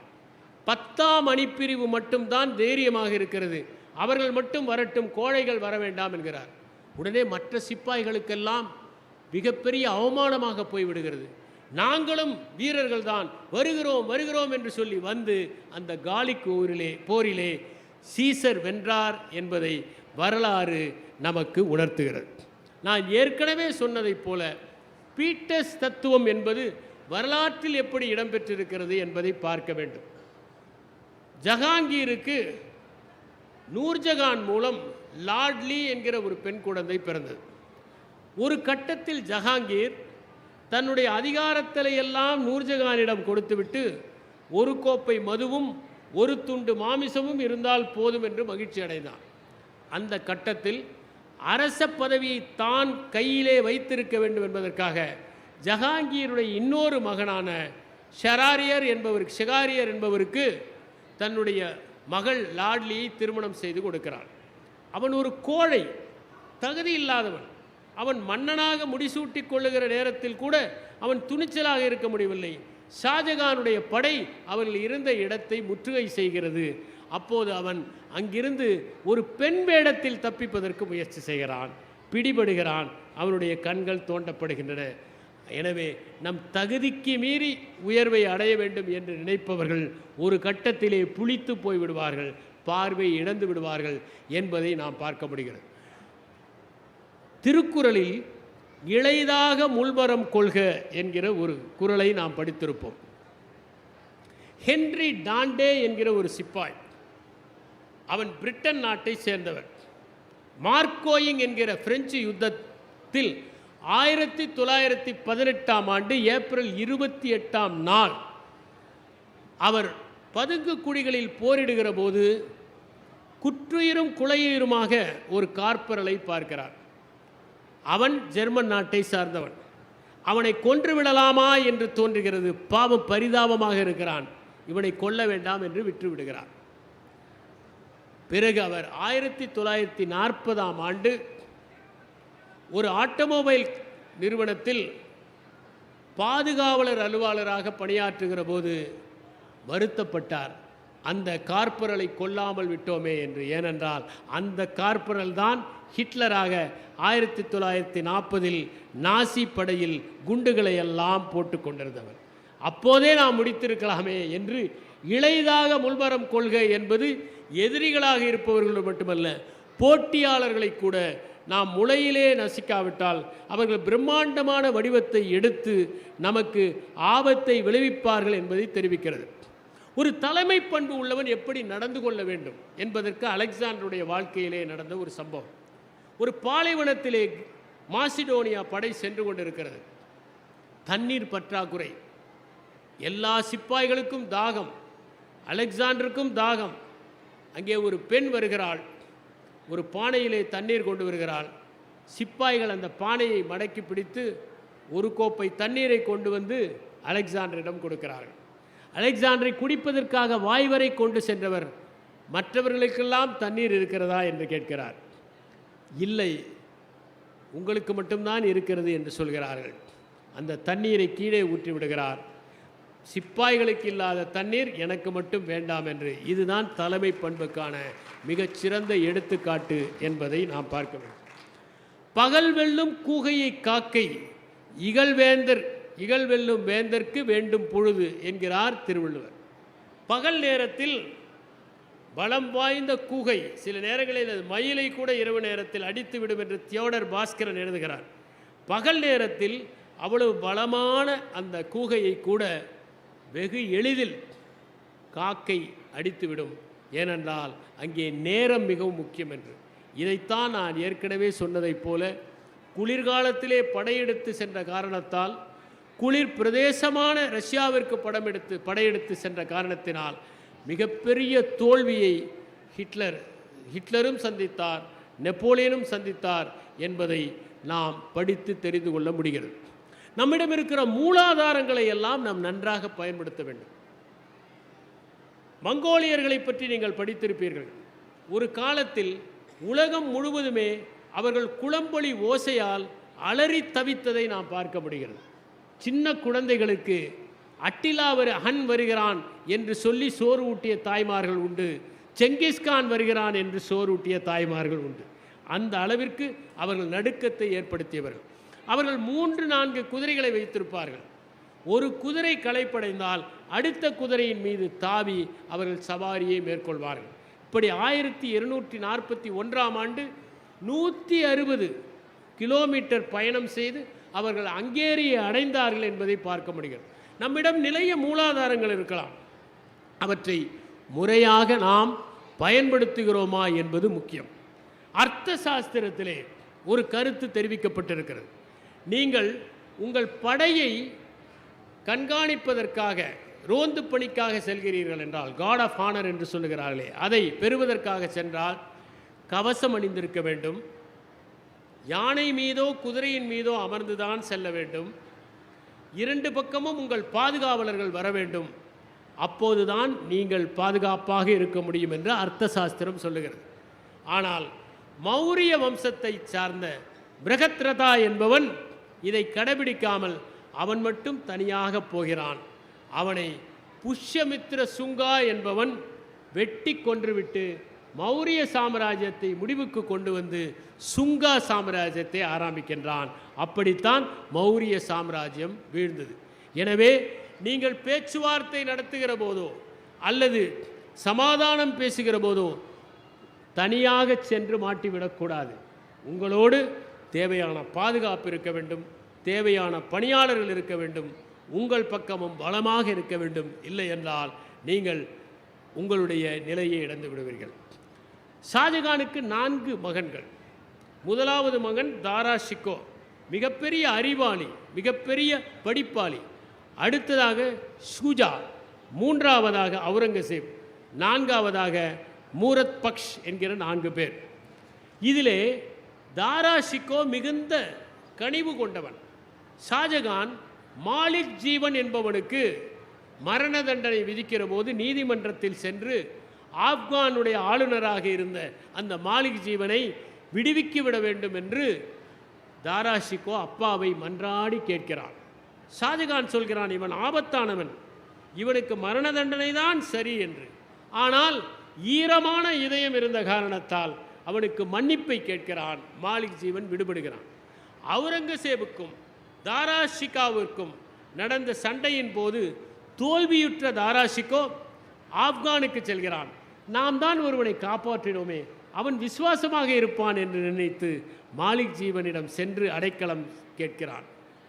10ஆம் அணிப்பிரிவு மட்டும்தான் தைரியமாக இருக்கிறது, அவர்கள் மட்டும் வரட்டும், கோழைகள் வர வேண்டாம் என்கிறார். உடனே மற்ற சிப்பாய்களுக்கெல்லாம் மிகப்பெரிய அவமானமாக போய்விடுகிறது. நாங்களும் வீரர்கள் தான், வருகிறோம் வருகிறோம் என்று சொல்லி வந்து அந்த காலிக் போரிலே சீசர் வென்றார் என்பதை வரலாறு நமக்கு உணர்த்துகிறது. நான் ஏற்கனவே சொன்னதைப் போல பீட்டர்ஸ் தத்துவம் என்பது வரலாற்றில் எப்படி இடம்பெற்றிருக்கிறது என்பதை பார்க்க வேண்டும். ஜஹாங்கீருக்கு நூர்ஜஹான் மூலம் லாட்லி என்கிற ஒரு பெண் குழந்தை பிறந்தது. ஒரு கட்டத்தில் ஜஹாங்கீர் தன்னுடைய அதிகாரத்தை எல்லாம் நூர்ஜஹானிடம் கொடுத்துவிட்டு ஒரு கோப்பை மதுவும் ஒரு துண்டு மாமிசமும் இருந்தால் போதும் என்று மகிழ்ச்சி அடைந்தான். அந்த கட்டத்தில் அரச பதவியை தான் கையிலே வைத்திருக்க வேண்டும் என்பதற்காக ஜஹாங்கீருடைய இன்னொரு மகனான ஷெகாரியர் என்பவருக்கு தன்னுடைய மகள் லாட்லியை திருமணம் செய்து கொடுக்கிறான். அவன் ஒரு கோழை, தகுதி இல்லாதவன். அவன் மன்னனாக முடிசூட்டி கொள்ளுகிற நேரத்தில் கூட அவன் துணிச்சலாக இருக்க முடியவில்லை. ஷாஜகானுடைய படை அவர்கள் இருந்த இடத்தை முற்றுகை செய்கிறது. அப்போது அவன் அங்கிருந்து ஒரு பெண் வேடத்தில் தப்பிப்பதற்கு முயற்சி செய்கிறான், பிடிபடுகிறான், அவனுடைய கண்கள் தோண்டப்படுகின்றன. எனவே நம் தகுதிக்கு மீறி உயர்வை அடைய வேண்டும் என்று நினைப்பவர்கள் ஒரு கட்டத்திலே புளித்து போய்விடுவார்கள், பார்வை இழந்து விடுவார்கள் என்பதை நாம் பார்க்க முடிகிறது. திருக்குறளில் இளைதாக முள்மரம் கொள்க என்கிற ஒரு குறளை நாம் படித்திருப்போம். ஹென்றி டாண்டே என்கிற ஒரு சிப்பாய், அவன் பிரிட்டன் நாட்டை சேர்ந்தவர். மார்க்கோயிங் என்கிற பிரெஞ்சு யுத்தத்தில் 1918ஆம் ஆண்டு ஏப்ரல் 28ஆம் நாள் அவர் பதுங்கு குழிகளில் போரிடுகிற போது குற்றுயிரும் குலையுயிருமாக ஒரு கார்பரலை பார்க்கிறார். அவன் ஜெர்மன் நாட்டை சார்ந்தவன். அவனை கொன்று விடலாமா என்று தோன்றுகிறது. பாவம், பரிதாபமாக இருக்கிறான், இவனை கொல்ல வேண்டாம் என்று விட்டு விடுகிறார். பிறகு அவர் 1940ஆம் ஆண்டு ஒரு ஆட்டோமொபைல் நிறுவனத்தில் பாதுகாவலர் அலுவலராக பணியாற்றுகிற போது வருத்தப்பட்டார், அந்த கார்பரலை கொல்லாமல் விட்டோமே என்று. ஏனென்றால் அந்த கார்பரல் தான் ஹிட்லராக 1940இல் நாசி படையில் குண்டுகளை எல்லாம் போட்டு கொண்டிருந்தவர். அப்போதே நாம் முடித்திருக்கலாமே என்று இளைதாக முள்மரம் கொள்கை என்பது எதிரிகளாக இருப்பவர்கள் மட்டுமல்ல, போட்டியாளர்களை கூட நாம் முளையிலே நசிக்காவிட்டால் அவர்கள் பிரம்மாண்டமான வடிவத்தை எடுத்து நமக்கு ஆபத்தை விளைவிப்பார்கள் என்பதை தெரிவிக்கிறது. ஒரு தலைமை பண்பு உள்ளவன் எப்படி நடந்து கொள்ள வேண்டும் என்பதற்கு அலெக்சாண்டருடைய வாழ்க்கையிலே நடந்த ஒரு சம்பவம். ஒரு பாலைவனத்திலே மாசிடோனியா படை சென்று கொண்டிருக்கிறது. தண்ணீர் பற்றாக்குறை, எல்லா சிப்பாய்களுக்கும் தாகம், அலெக்சாண்டருக்கும் தாகம். அங்கே ஒரு பெண் வருகிறாள், ஒரு பானையிலே தண்ணீர் கொண்டு வருகிறாள். சிப்பாய்கள் அந்த பானையை மடக்கி பிடித்து ஒரு கோப்பை தண்ணீரை கொண்டு வந்து அலெக்சாண்டரிடம் கொடுக்கிறார்கள். அலெக்சாண்டரை குடிப்பதற்காக வாய்வரை கொண்டு சென்றவர் மற்றவர்களுக்கெல்லாம் தண்ணீர் இருக்கிறதா என்று கேட்கிறார். இல்லை, உங்களுக்கு மட்டும்தான் இருக்கிறது என்று சொல்கிறார்கள். அந்த தண்ணீரை கீழே ஊற்றி விடுகிறார். சிப்பாய்களுக்கு இல்லாத தண்ணீர் எனக்கு மட்டும் வேண்டாம் என்று. இதுதான் தலைமை பண்புக்கான மிகச்சிறந்த எடுத்துக்காட்டு என்பதை நாம் பார்க்க வேண்டும். பகல் வெல்லும் கூகையை காக்கை இகழ்வெல்லும் வேந்தற்கு வேண்டும் பொழுது என்கிறார் திருவள்ளுவர். பகல் நேரத்தில் பலம் வாய்ந்த கூகை, சில நேரங்களில் அது மயிலை கூட இரவு நேரத்தில் அடித்து விடும் என்று தியோடர் பாஸ்கரன் எழுதுகிறார். பகல் நேரத்தில் அவ்வளவு பலமான அந்த கூகையை கூட வெகு எளிதில் காக்கை அடித்துவிடும். ஏனென்றால் அங்கே நேரம் மிகவும் முக்கியம் என்று. இதைத்தான் நான் ஏற்கனவே சொன்னதைப் போல குளிர்காலத்திலே படையெடுத்து சென்ற காரணத்தால், குளிர் பிரதேசமான ரஷ்யாவிற்கு படையெடுத்து சென்ற காரணத்தினால் மிகப்பெரிய தோல்வியை ஹிட்லரும் சந்தித்தார், நெப்போலியனும் சந்தித்தார் என்பதை நாம் படித்து தெரிந்து கொள்ள முடிகிறது. நம்மிடம் இருக்கிற மூலாதாரங்களை எல்லாம் நாம் நன்றாக பயன்படுத்த வேண்டும். மங்கோலியர்களை பற்றி நீங்கள் படித்திருப்பீர்கள். ஒரு காலத்தில் உலகம் முழுவதுமே அவர்கள் குளம்பொலி ஓசையால் அலறி தவித்ததை நாம் பார்க்க முடிகிறது. சின்ன குழந்தைகளுக்கு அட்டிலா ஹன் வருகிறான் என்று சொல்லி சோறு ஊட்டிய தாய்மார்கள் உண்டு, செங்கிஸ்கான் வருகிறான் என்று சோறு ஊட்டிய தாய்மார்கள் உண்டு. அந்த அளவிற்கு அவர்கள் நடுக்கத்தை ஏற்படுத்தியவர்கள். அவர்கள் 3-4 குதிரைகளை வைத்திருப்பார்கள். ஒரு குதிரை களைப்படைந்தால் அடுத்த குதிரையின் மீது தாவி அவர்கள் சவாரியை மேற்கொள்வார்கள். இப்படி 1241ஆம் ஆண்டு 160 கிலோமீட்டர் பயணம் செய்து அவர்கள் ஹங்கேரியை அடைந்தார்கள் என்பதை பார்க்க முடிகிறது. நம்மிடம் நிறைய மூலாதாரங்கள் இருக்கலாம், அவற்றை முறையாக நாம் பயன்படுத்துகிறோமா என்பது முக்கியம். அர்த்த சாஸ்திரத்திலே ஒரு கருத்து தெரிவிக்கப்பட்டிருக்கிறது. நீங்கள் உங்கள் படையை கண்காணிப்பதற்காக ரோந்து பணிக்காக செல்கிறீர்கள் என்றால், கார்ட் ஆஃப் ஆனர் என்று சொல்லுகிறார்களே, அதை பெறுவதற்காக சென்றால் கவசம் அணிந்திருக்க வேண்டும். யானை மீதோ குதிரையின் மீதோ அமர்ந்துதான் செல்ல வேண்டும். 2 பக்கமும் உங்கள் பாதுகாவலர்கள் வர வேண்டும். அப்போதுதான் நீங்கள் பாதுகாப்பாக இருக்க முடியும் என்று அர்த்த சாஸ்திரம் சொல்லுகிறது. ஆனால் மௌரிய வம்சத்தை சார்ந்த பிரகத்ரதா என்பவன் இதை கடைபிடிக்காமல் அவன் மட்டும் தனியாக போகிறான். அவனை புஷ்யமித்ர சுங்கா என்பவன் வெட்டி கொன்றுவிட்டு மௌரிய சாம்ராஜ்யத்தை முடிவுக்கு கொண்டு வந்து சுங்கா சாம்ராஜ்யத்தை ஆரம்பிக்கின்றான். அப்படித்தான் மௌரிய சாம்ராஜ்யம் வீழ்ந்தது. எனவே நீங்கள் பேச்சுவார்த்தை நடத்துகிற போதோ அல்லது சமாதானம் பேசுகிற போதோ தனியாக சென்று மாட்டிவிடக்கூடாது. உங்களோடு தேவையான பாதுகாப்பு இருக்க வேண்டும், தேவையான பணியாளர்கள் இருக்க வேண்டும், உங்கள் பக்கமும் பலமாக இருக்க வேண்டும். இல்லை என்றால் நீங்கள் உங்களுடைய நிலையை இழந்து விடுவீர்கள். ஷாஜகானுக்கு 4 மகன்கள். முதலாவது மகன் தாரா ஷிக்கோ, மிகப்பெரிய அறிவாளி, மிகப்பெரிய படிப்பாளி. அடுத்ததாக ஷூஜா, மூன்றாவதாக அவுரங்கசீப், நான்காவதாக மூரத் பக்ஷ் என்கிற 4 பேர். இதிலே தாரா ஷிக்கோ மிகுந்த கனிவு கொண்டவன். ஷாஜகான் மாலிக் ஜீவன் என்பவனுக்கு மரண தண்டனை விதிக்கிற போது நீதிமன்றத்தில் சென்று ஆப்கானுடைய ஆளுநராக இருந்த அந்த மாலிக் ஜீவனை விடுவிக்கிவிட வேண்டும் என்று தாரா ஷிக்கோ அப்பாவை மன்றாடி கேட்கிறான். ஷாஜகான் சொல்கிறான், இவன் ஆபத்தானவன், இவனுக்கு மரண தண்டனை தான் சரி என்று. ஆனால் ஈரமான இதயம் இருந்த காரணத்தால் அவனுக்கு மன்னிப்பை கேட்கிறான். மாலிக் ஜீவன் விடுபடுகிறான். அவுரங்கசீபுக்கும் தாரா ஷிகாவிற்கும் நடந்த சண்டையின் போது தோல்வியுற்ற தாரா ஷிகோ ஆப்கானுக்கு செல்கிறான். நாம் தான் ஒருவனை காப்பாற்றினோமே, அவன் விசுவாசமாக இருப்பான் என்று நினைத்து மாலிக் ஜீவனிடம் சென்று அடைக்கலம் கேட்கிறான்.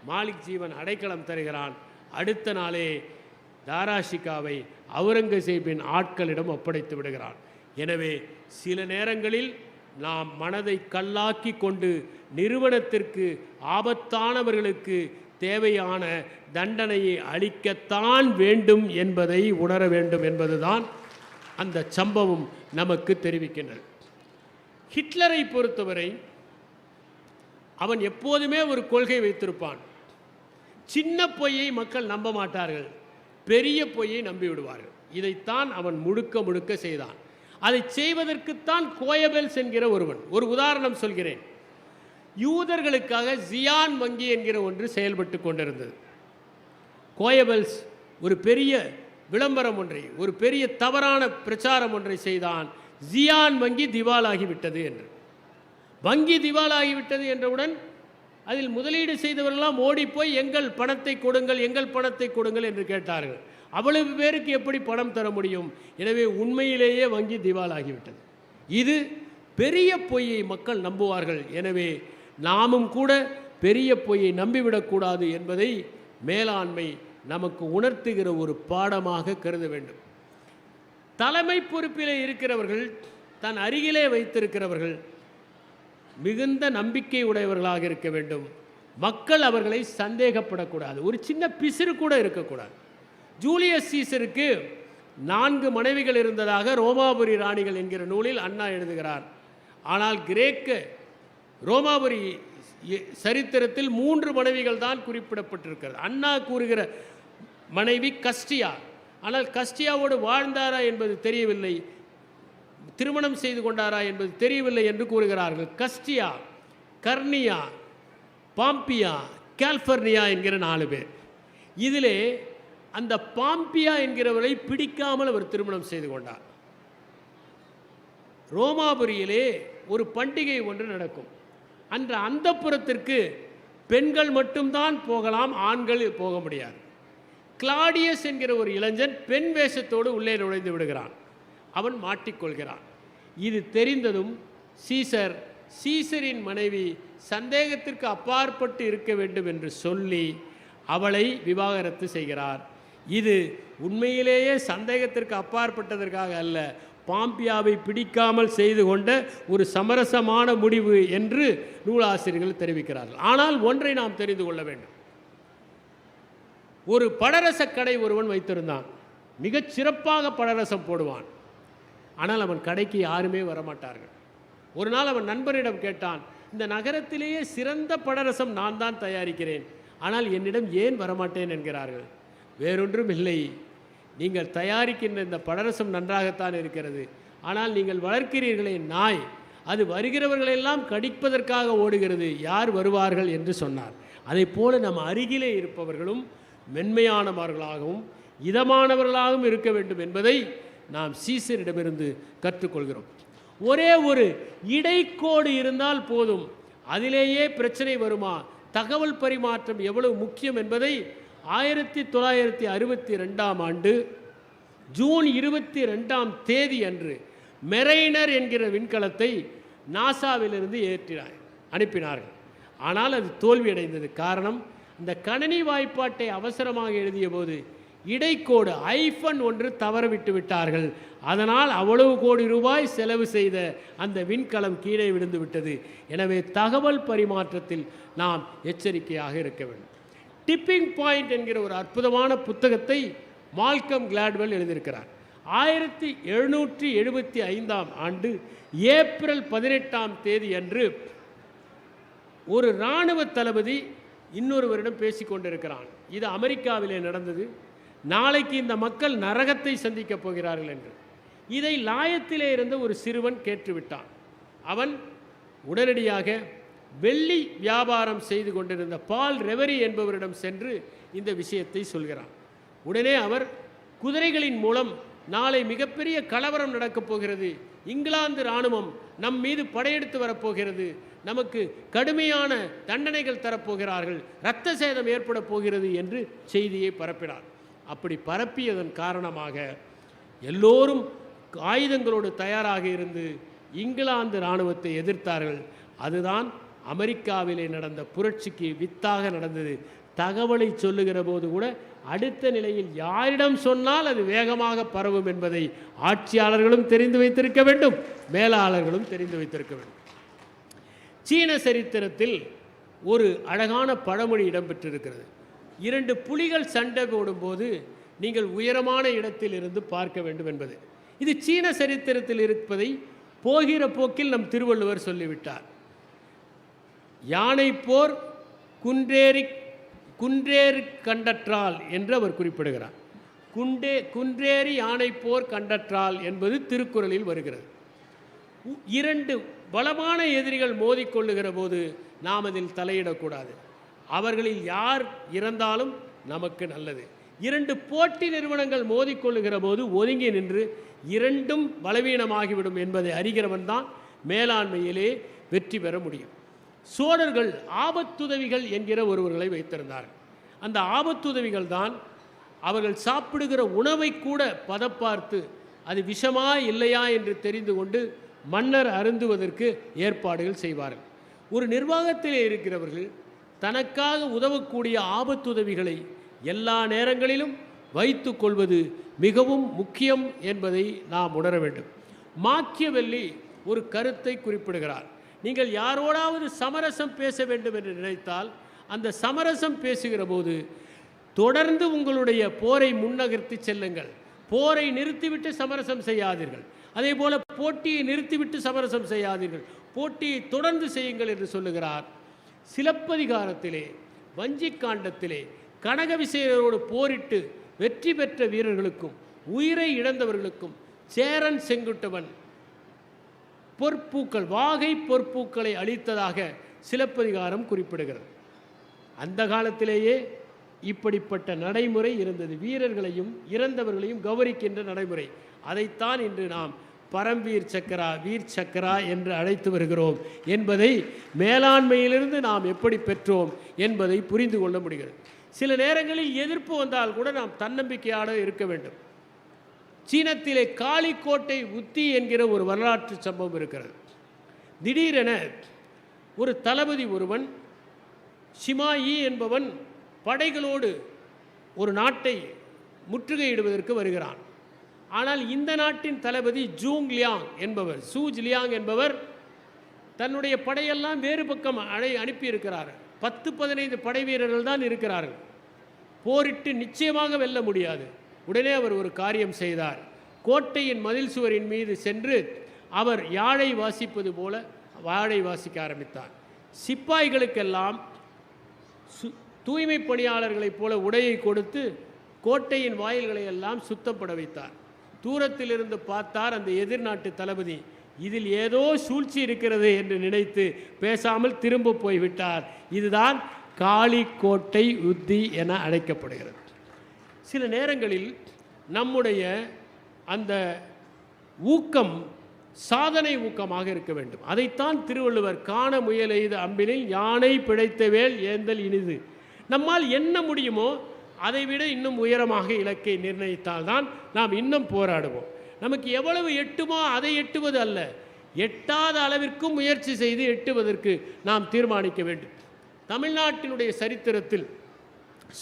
மாலிக் ஜீவன் அடைக்கலம் தருகிறான். அடுத்த நாளே தாரா ஷிகாவை அவுரங்கசீபின் ஆட்களிடம் ஒப்படைத்து விடுகிறான். எனவே சில நேரங்களில் நாம் மனதை கல்லாக்கி கொண்டு நிறுவனத்திற்கு ஆபத்தானவர்களுக்கு தேவையான தண்டனையை அளிக்கத்தான் வேண்டும் என்பதை உணர வேண்டும் என்பதுதான் அந்த சம்பவம் நமக்கு தெரிவிக்கின்றது. ஹிட்லரை பொறுத்தவரை அவன் எப்போதுமே ஒரு கொள்கை வைத்திருப்பான். சின்ன பொய்யை மக்கள் நம்ப மாட்டார்கள், பெரிய பொய்யை நம்பிவிடுவார்கள். இதைத்தான் அவன் முழுக்க முழுக்க செய்தான். அதை செய்வதற்குத்தான் கோயபெல்ஸ் என்கிற ஒருவன், ஒரு உதாரணம் சொல்கிறேன். யூதர்களுக்காக ஜியான் வங்கி என்கிற ஒன்று செயல்பட்டு கொண்டிருந்தது. கோயபெல்ஸ் ஒரு பெரிய விளம்பரம் ஒன்றை, ஒரு பெரிய தவறான பிரச்சாரம் ஒன்றை செய்தான். ஜியான் வங்கி திவாலாகிவிட்டது என்று. வங்கி திவாலாகிவிட்டது என்றவுடன் அதில் முதலீடு செய்தவர்களெல்லாம் ஓடிப்போய் எங்கள் பணத்தை கொடுங்கள், எங்கள் பணத்தை கொடுங்கள் என்று கேட்டார்கள். அவ்வளவு பேருக்கு எப்படி பணம் தர முடியும்? எனவே உண்மையிலேயே வங்கி திவாலாகிவிட்டது. இது பெரிய பொய்யை மக்கள் நம்புவார்கள். எனவே நாமும் கூட பெரிய பொய்யை நம்பிவிடக்கூடாது என்பதை மேலாண்மை நமக்கு உணர்த்துகிற ஒரு பாடமாக கருத வேண்டும். தலைமை பொறுப்பிலே இருக்கிறவர்கள், தன் அருகிலே வைத்திருக்கிறவர்கள் மிகுந்த நம்பிக்கை உடையவர்களாக இருக்க வேண்டும். மக்கள் அவர்களை சந்தேகப்படக்கூடாது. ஒரு சின்ன பிசிறு கூட இருக்கக்கூடாது. ஜூலியஸ் சீசருக்கு 4 மனைவிகள் இருந்ததாக ரோமாபுரி ராணிகள் என்கிற நூலில் அண்ணா எழுதுகிறார். ஆனால் கிரேக்க ரோமாபுரி சரித்திரத்தில் 3 மனைவிகள் தான் குறிப்பிடப்பட்டிருக்கிறது. அண்ணா கூறுகிற மனைவி கஸ்டியா. ஆனால் கஸ்டியாவோடு வாழ்ந்தாரா என்பது தெரியவில்லை, திருமணம் செய்து கொண்டாரா என்பது தெரியவில்லை என்று கூறுகிறார்கள். கஸ்டியா, கர்னியா, பாம்பியா, காலிஃபோர்னியா என்கிற 4 பேர். இதிலே அந்த பாம்பியா என்கிறவரை பிடிக்காமல் அவர் திருமணம் செய்து கொண்டார். ரோமாபுரியிலே ஒரு பண்டிகை ஒன்று நடக்கும். அன்று அந்தப்புறத்திற்கு பெண்கள் மட்டும்தான் போகலாம், ஆண்கள் போக முடியாது. கிளாடியஸ் என்கிற ஒரு இளைஞன் பெண் வேஷத்தோடு உள்ளே நுழைந்து விடுகிறான். அவன் மாட்டிக்கொள்கிறான். இது தெரிந்ததும் சீசரின் மனைவி சந்தேகத்திற்கு அப்பாற்பட்டு இருக்க வேண்டும் என்று சொல்லி அவளை விவாகரத்து செய்கிறார். இது உண்மையிலேயே சந்தேகத்திற்கு அப்பாற்பட்டதற்காக அல்ல, பாம்பியாவை பிடிக்காமல் செய்து கொண்ட ஒரு சமரசமான முடிவு என்று நூலாசிரியர்கள் தெரிவிக்கிறார்கள். ஆனால் ஒன்றை நாம் தெரிந்து கொள்ள வேண்டும். ஒரு பழரச கடை ஒருவன் வைத்திருந்தான். மிகச் சிறப்பாக பழரசம் போடுவான். ஆனால் அவன் கடைக்கு யாருமே வரமாட்டார்கள். ஒரு நாள் அவன் நண்பரிடம் கேட்டான், இந்த நகரத்திலேயே சிறந்த பழரசம் நான் தான் தயாரிக்கிறேன், ஆனால் என்னிடம் ஏன் வரமாட்டேன் என்கிறார்கள். வேறொன்றும் இல்லை, நீங்கள் தயாரிக்கின்ற இந்த பழரசம் நன்றாகத்தான் இருக்கிறது, ஆனால் நீங்கள் வளர்க்கிறீர்களே நாய், அது வருகிறவர்களெல்லாம் கடிப்பதற்காக ஓடுகிறது, யார் வருவார்கள் என்று சொன்னார். அதை போல நம் அருகிலே இருப்பவர்களும் மென்மையானவர்களாகவும் இதமானவர்களாகவும் இருக்க வேண்டும் என்பதை நாம் சீசரிடமிருந்து கற்றுக்கொள்கிறோம். ஒரே ஒரு இடைக்கோடு இருந்தால் போதும், அதிலேயே பிரச்சனை வருமா? தகவல் பரிமாற்றம் எவ்வளவு முக்கியம் என்பதை 1962ஆம் ஆண்டு ஜூன் 22 அன்று மெரைனர் என்கிற விண்கலத்தை நாசாவிலிருந்து அனுப்பினார்கள். ஆனால் அது தோல்வியடைந்தது. காரணம், இந்த கணினி வாய்ப்பாட்டை அவசரமாக எழுதிய போது இடைக்கோடு ஐஃபன் ஒன்று தவறவிட்டு விட்டார்கள். அதனால் அவ்வளவு கோடி ரூபாய் செலவு செய்த அந்த விண்கலம் கீழே விழுந்து விட்டது. எனவே தகவல் பரிமாற்றத்தில் நாம் எச்சரிக்கையாக இருக்க வேண்டும். டிப்பிங் பாயிண்ட் என்கிற ஒரு அற்புதமான புத்தகத்தை மால்கம் கிளாட்வெல் எழுதியிருக்கிறார். 1775ஆம் ஆண்டு ஏப்ரல் 18ஆம் தேதி அன்று ஒரு இராணுவ தளபதி இன்னொருவரிடம் பேசிக்கொண்டிருக்கிறான். இது அமெரிக்காவிலே நடந்தது. நாளைக்கு இந்த மக்கள் நரகத்தை சந்திக்கப் போகிறார்கள் என்று. இதை லாயத்திலே இருந்த ஒரு சிறுவன் கேட்டுவிட்டான். அவன் உடனடியாக வெள்ளி வியாபாரம் செய்து கொண்டிருந்த பால் ரெவரி என்பவரிடம் சென்று இந்த விஷயத்தை சொல்கிறான். உடனே அவர் குதிரைகளின் மூலம் நாளை மிகப்பெரிய கலவரம் நடக்கப் போகிறது, இங்கிலாந்து இராணுவம் நம் மீது படையெடுத்து வரப்போகிறது, நமக்கு கடுமையான தண்டனைகள் தரப்போகிறார்கள், இரத்த சேதம் ஏற்பட போகிறது என்று செய்தியை பரப்பினார். அப்படி பரப்பியதன் காரணமாக எல்லோரும் ஆயுதங்களோடு தயாராக இருந்து இங்கிலாந்து இராணுவத்தை எதிர்த்தார்கள். அதுதான் அமெரிக்காவிலே நடந்த புரட்சிக்கு வித்தாக நடந்தது. தகவலை சொல்லுகிற போது கூட அடுத்த நிலையில் யாரிடம் சொன்னால் அது வேகமாக பரவும் என்பதை ஆட்சியாளர்களும் தெரிந்து வைத்திருக்க வேண்டும், மேலாளர்களும் தெரிந்து வைத்திருக்க வேண்டும். சீன சரித்திரத்தில் ஒரு அழகான பழமொழி இடம்பெற்றிருக்கிறது. 2 புலிகள் சண்டை போடும்போது நீங்கள் உயரமான இடத்தில் இருந்து பார்க்க வேண்டும் என்பது. இது சீன சரித்திரத்தில் இருப்பதை போகிற போக்கில் நம் திருவள்ளுவர் சொல்லிவிட்டார். யானை போர் குன்றேறி கண்டற்றால் என்று அவர் குறிப்பிடுகிறார். குன்றேறி யானை போர் கண்டற்றால் என்பது திருக்குறளில் வருகிறது. 2 பலமான எதிரிகள் மோதிக்கொள்ளுகிற போது நாம் அதில் தலையிடக்கூடாது. அவர்களில் யார் இறந்தாலும் நமக்கு நல்லது. 2 போட்டி நிறுவனங்கள் மோதிக்கொள்ளுகிற போது ஒதுங்கி நின்று 2ம் பலவீனமாகிவிடும் என்பதை அறிகிறவன் தான் மேலாண்மையிலே வெற்றி பெற முடியும். சோழர்கள் ஆபத்துதவிகள் என்கிற ஒருவர்களை வைத்திருந்தார்கள். அந்த ஆபத்துதவிகள் தான் அவர்கள் சாப்பிடுகிற உணவை கூட பதப்பார்த்து அது விஷமா இல்லையா என்று தெரிந்து கொண்டு மன்னர் அருந்துவதற்கு ஏற்பாடுகள் செய்வார்கள். ஒரு நிர்வாகத்திலே இருக்கிறவர்கள் தனக்காக உதவக்கூடிய ஆபத்துதவிகளை எல்லா நேரங்களிலும் வைத்து கொள்வது மிகவும் முக்கியம் என்பதை நாம் உணர வேண்டும். மாக்கியவெல்லி ஒரு கருத்தை குறிப்பிடுகிறார். நீங்கள் யாரோடாவது சமரசம் பேச வேண்டும் என்று நினைத்தால் அந்த சமரசம் பேசுகிற போது தொடர்ந்து உங்களுடைய போரை முன்னகர்த்தி செல்லுங்கள். போரை நிறுத்திவிட்டு சமரசம் செய்யாதீர்கள். அதே போல போட்டியை நிறுத்திவிட்டு சமரசம் செய்யாதீர்கள், போட்டியை தொடர்ந்து செய்யுங்கள் என்று சொல்லுகிறார். சிலப்பதிகாரத்திலே வஞ்சிக்காண்டத்திலே கனக விசயரோடு போரிட்டு வெற்றி பெற்ற வீரர்களுக்கும் உயிரை இழந்தவர்களுக்கும் சேரன் செங்குட்டவன் பொற்பூக்கள் வாகை பொற்பூக்களை அளித்ததாக சிலப்பதிகாரம் குறிப்பிடுகிறது. அந்த காலத்திலேயே இப்படிப்பட்ட நடைமுறை இருந்தது. வீரர்களையும் இறந்தவர்களையும் கௌரவிக்கின்ற நடைமுறை. அதைத்தான் இன்று நாம் பரம்வீர் சக்கரா, வீர் சக்கரா என்று அழைத்து வருகிறோம் என்பதை மேலாண்மையிலிருந்து நாம் எப்படி பெற்றோம் என்பதை புரிந்து கொள்ள முடிகிறது. சில நேரங்களில் எதிர்ப்பு வந்தால் கூட நாம் தன்னம்பிக்கையோடு இருக்க வேண்டும். சீனத்திலே காளிக்கோட்டை உத்தி என்கிற ஒரு வரலாற்று சம்பவம் இருக்கிறது. திடீரென ஒரு தளபதி ஒருவன் சிமாயி என்பவன் படைகளோடு ஒரு நாட்டை முற்றுகையிடுவதற்கு வருகிறான். ஆனால் இந்த நாட்டின் தளபதி ஜூங் லியாங் என்பவர் தன்னுடைய படையெல்லாம் வேறு பக்கம் அனுப்பியிருக்கிறார். 10-15 படை வீரர்கள் தான் இருக்கிறார்கள். போரிட்டு நிச்சயமாக வெல்ல முடியாது. உடனே அவர் ஒரு காரியம் செய்தார். கோட்டையின் மதில் சுவரின் மீது சென்று அவர் யாழை வாசிப்பது போல வாழை வாசிக்க ஆரம்பித்தார். சிப்பாய்களுக்கெல்லாம் தூய்மை பணியாளர்களைப் போல உடையை கொடுத்து கோட்டையின் வாயில்களை எல்லாம் சுத்தப்பட வைத்தார். தூரத்திலிருந்து பார்த்தார் அந்த எதிர்நாட்டு தளபதி. இதில் ஏதோ சூழ்ச்சி இருக்கிறது என்று நினைத்து பேசாமல் திரும்ப போய்விட்டார். இதுதான் காளிக்கோட்டை உத்தி என அழைக்கப்படுகிறது. சில நேரங்களில் நம்முடைய அந்த ஊக்கம் சாதனை ஊக்கமாக இருக்க வேண்டும். அதைத்தான் திருவள்ளுவர் காண முயலெய்த அம்பினில் யானை பிழைத்த வேல் ஏந்தல் இனிது. நம்மால் என்ன முடியுமோ அதைவிட இன்னும் உயரமாக இலக்கை நிர்ணயித்தால்தான் நாம் இன்னும் போராடுவோம். நமக்கு எவ்வளவு எட்டுமோ அதை எட்டுவது அல்ல, எட்டாத அளவிற்கும் முயற்சி செய்து எட்டுவதற்கு நாம் தீர்மானிக்க வேண்டும். தமிழ்நாட்டினுடைய சரித்திரத்தில்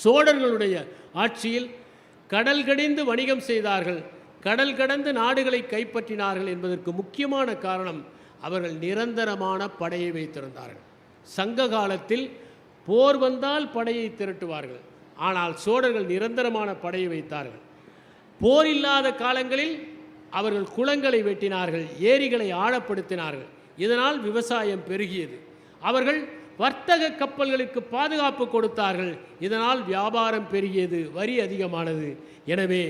சோழர்களுடைய ஆட்சியில் கடல் கடிந்து வணிகம் செய்தார்கள், கடல் கடந்து நாடுகளை கைப்பற்றினார்கள் என்பதற்கு முக்கியமான காரணம் அவர்கள் நிரந்தரமான படையை வைத்திருந்தார்கள். சங்க காலத்தில் போர் வந்தால் படையை திரட்டுவார்கள், ஆனால் சோழர்கள் நிரந்தரமான படையை வைத்தார்கள். போர் இல்லாத காலங்களில் அவர்கள் குளங்களை வெட்டினார்கள், ஏரிகளை ஆழப்படுத்தினார்கள். இதனால் விவசாயம் பெருகியது. அவர்கள் வர்த்தக கப்பல்களுக்கு பாதுகாப்பு கொடுத்தார்கள், இதனால் வியாபாரம் பெருகியது, வரி அதிகமானது. எனவே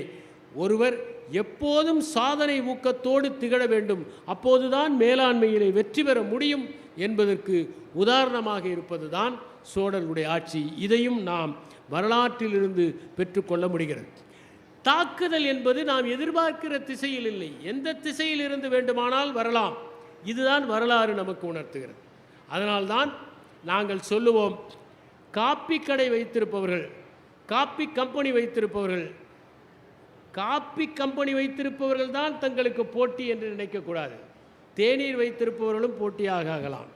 ஒருவர் எப்போதும் சாதனை ஊக்கத்தோடு திகழ வேண்டும், அப்போதுதான் மேலாண்மையிலே வெற்றி பெற முடியும் என்பதற்கு உதாரணமாக இருப்பது தான் சோழர்களுடைய ஆட்சி. இதையும் நாம் வரலாற்றிலிருந்து பெற்றுக்கொள்ள முடிகிறது. தாக்குதல் என்பது நாம் எதிர்பார்க்கிற திசையில் இல்லை, எந்த திசையில் இருந்து வேண்டுமானால் வரலாம். இதுதான் வரலாறு நமக்கு உணர்த்துகிறது. அதனால்தான் நாங்கள் சொல்லுவோம், காப்பி கடை வைத்திருப்பவர்கள், காப்பி கம்பெனி வைத்திருப்பவர்கள், காப்பி கம்பெனி வைத்திருப்பவர்கள் தான் தங்களுக்கு போட்டி என்று நினைக்கக்கூடாது. தேநீர் வைத்திருப்பவர்களும் போட்டியாக ஆகலாம்.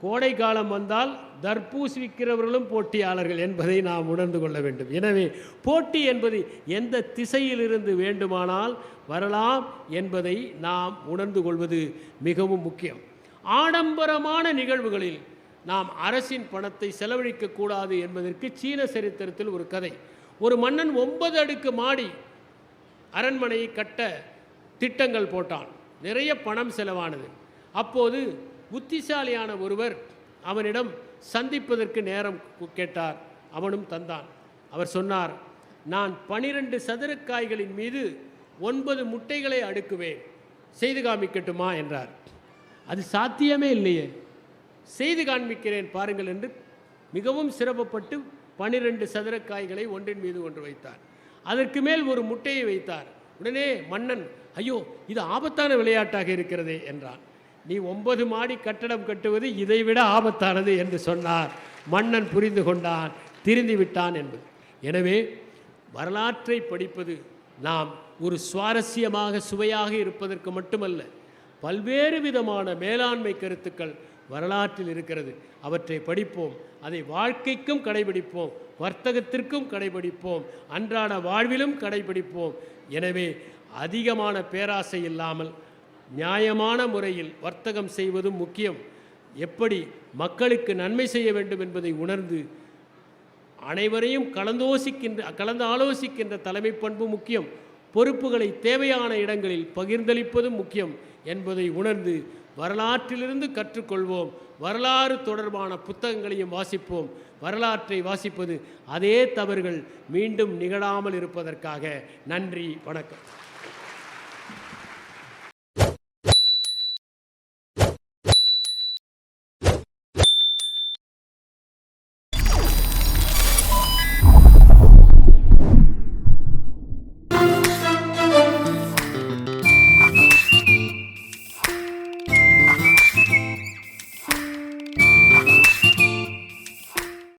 கோடை காலம் வந்தால் தர்பூஸ் விற்கிறவர்களும் போட்டியாளர்கள் என்பதை நாம் உணர்ந்து கொள்ள வேண்டும். எனவே போட்டி என்பது எந்த திசையிலிருந்து வேண்டுமானால் வரலாம் என்பதை நாம் உணர்ந்து கொள்வது மிகவும் முக்கியம். ஆடம்பரமான நிகழ்வுகளில் நாம் அரசின் பணத்தை செலவழிக்கக்கூடாது என்பதற்கு சீன சரித்திரத்தில் ஒரு கதை. ஒரு மன்னன் 9 அடுக்கு மாடி அரண்மனையை கட்ட திட்டங்கள் போட்டான். நிறைய பணம் செலவானது. அப்போது புத்திசாலியான ஒருவர் அவனிடம் சந்திப்பதற்கு நேரம் கேட்டார். அவனும் தந்தான். அவர் சொன்னார், நான் 12 சதுரக்காய்களின் மீது 9 முட்டைகளை அடுக்குவேன், செய்து காமிக்கட்டுமா என்றார். அது சாத்தியமே இல்லையே, செய்து காண்பிக்கிறேன் பாருங்கள் என்று மிகவும் சிரமப்பட்டு 12 சதுரக்காய்களை ஒன்றின் மீது ஒன்று வைத்தார். அதற்கு மேல் ஒரு முட்டையை வைத்தார். உடனே மன்னன், ஐயோ இது ஆபத்தான விளையாட்டாக இருக்கிறதே என்றான். நீ 9 மாடி கட்டடம் கட்டுவது இதைவிட ஆபத்தானது என்று சொன்னார். மன்னன் புரிந்து கொண்டான், திருந்தி விட்டான் என்பது. எனவே வரலாற்றை படிப்பது நாம் ஒரு சுவாரஸ்யமாக சுவையாக இருப்பதற்கு மட்டுமல்ல, பல்வேறு விதமான மேலாண்மை கருத்துக்கள் வரலாற்றில் இருக்கிறது. அவற்றை படிப்போம், அதை வாழ்க்கைக்கும் கடைபிடிப்போம், வர்த்தகத்திற்கும் கடைபிடிப்போம், அன்றாட வாழ்விலும் கடைபிடிப்போம். எனவே அதிகமான பேராசை இல்லாமல் நியாயமான முறையில் வர்த்தகம் செய்வதும் முக்கியம். எப்படி மக்களுக்கு நன்மை செய்ய வேண்டும் என்பதை உணர்ந்து அனைவரையும் கலந்து ஆலோசிக்கின்ற தலைமை பண்பு முக்கியம். பொறுப்புகளை தேவையான இடங்களில் பகிர்ந்தளிப்பதும் முக்கியம் என்பதை உணர்ந்து வரலாற்றிலிருந்து கற்றுக்கொள்வோம். வரலாறு தொடர்பான புத்தகங்களையும் வாசிப்போம். வரலாற்றை வாசிப்பது அதே தவறுகள் மீண்டும் நிகழாமல் இருப்பதற்காக. நன்றி, வணக்கம்.